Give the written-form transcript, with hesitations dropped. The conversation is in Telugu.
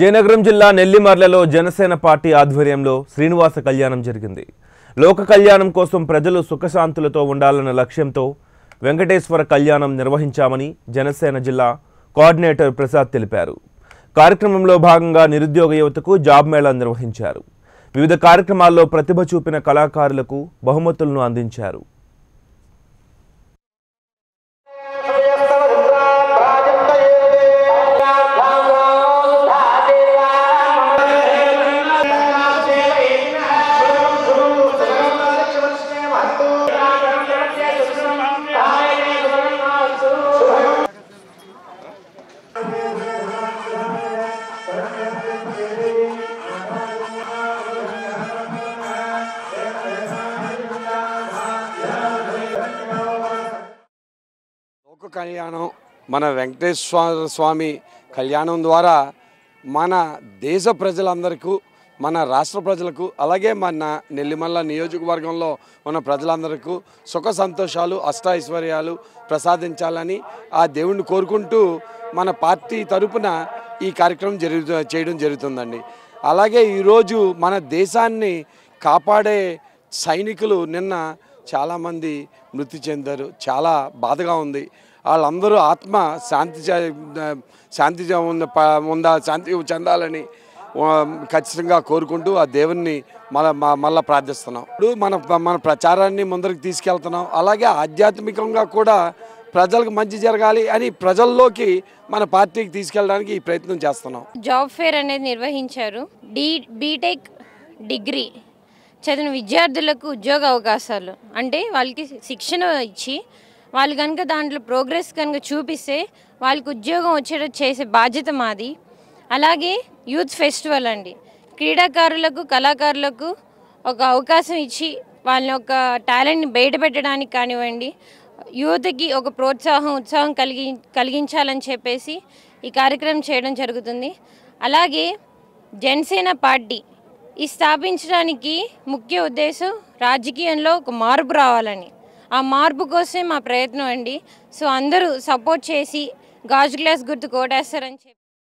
విజయనగరం జిల్లా నెల్లిమర్లలో జనసేన పార్టీ ఆధ్వర్యంలో శ్రీనివాస కళ్యాణం జరిగింది. లోక కళ్యాణం కోసం ప్రజలు సుఖశాంతులతో ఉండాలన్న లక్ష్యంతో వెంకటేశ్వర కళ్యాణం నిర్వహించామని జనసేన జిల్లా కోఆర్డినేటర్ ప్రసాద్ తెలిపారు. కార్యక్రమంలో భాగంగా నిరుద్యోగ యువతకు జాబ్ మేళా నిర్వహించారు. వివిధ కార్యక్రమాల్లో ప్రతిభ చూపిన కళాకారులకు బహుమతులను అందించారు. కళ్యాణం మన వెంకటేశ్వర స్వామి కళ్యాణం ద్వారా మన దేశ ప్రజలందరికీ, మన రాష్ట్ర ప్రజలకు, అలాగే మన నెల్లిమల్ల నియోజకవర్గంలో ఉన్న ప్రజలందరికీ సుఖ సంతోషాలు, అష్టైశ్వర్యాలు ప్రసాదించాలని ఆ దేవుణ్ణి కోరుకుంటూ మన పార్టీ తరపున ఈ కార్యక్రమం చేయడం జరుగుతుందండి. అలాగే ఈరోజు మన దేశాన్ని కాపాడే సైనికులు నిన్న చాలామంది మృతి చెందారు. చాలా బాధగా ఉంది. వాళ్ళందరూ ఆత్మ శాంతి చెందాలని ఖచ్చితంగా కోరుకుంటూ ఆ దేవుణ్ణి మళ్ళీ ప్రార్థిస్తున్నాం. ఇప్పుడు మన ప్రచారాన్ని ముందరికి తీసుకెళ్తున్నాం. అలాగే ఆధ్యాత్మికంగా కూడా ప్రజలకు మంచి జరగాలి అని ప్రజల్లోకి మన పార్టీకి తీసుకెళ్ళడానికి ఈ ప్రయత్నం చేస్తున్నాం. జాబ్ ఫేర్ అనేది నిర్వహించారు. బీటెక్ డిగ్రీ చదివిన విద్యార్థులకు ఉద్యోగ అవకాశాలు అంటే వాళ్ళకి శిక్షణ ఇచ్చి వాళ్ళు కనుక దాంట్లో ప్రోగ్రెస్ కనుక చూపిస్తే వాళ్ళకి ఉద్యోగం వచ్చేటట్టు చేసే బాధ్యత మాది. అలాగే యూత్ ఫెస్టివల్ అండి, క్రీడాకారులకు, కళాకారులకు ఒక అవకాశం ఇచ్చి వాళ్ళ యొక్క టాలెంట్ని బయట పెట్టడానికి కానివ్వండి, యువతకి ఒక ఉత్సాహం కలిగించాలని చెప్పేసి ఈ కార్యక్రమం చేయడం జరుగుతుంది. అలాగే జనసేన పార్టీ ఈ స్థాపించడానికి ముఖ్య ఉద్దేశం రాజకీయంలో ఒక మార్పు రావాలని. ఆ మార్పు కోసమే మా ప్రయత్నం అండి. సో అందరూ సపోర్ట్ చేసి గాజు గ్లాస్ గుర్తు కోటేస్తారని చెప్పి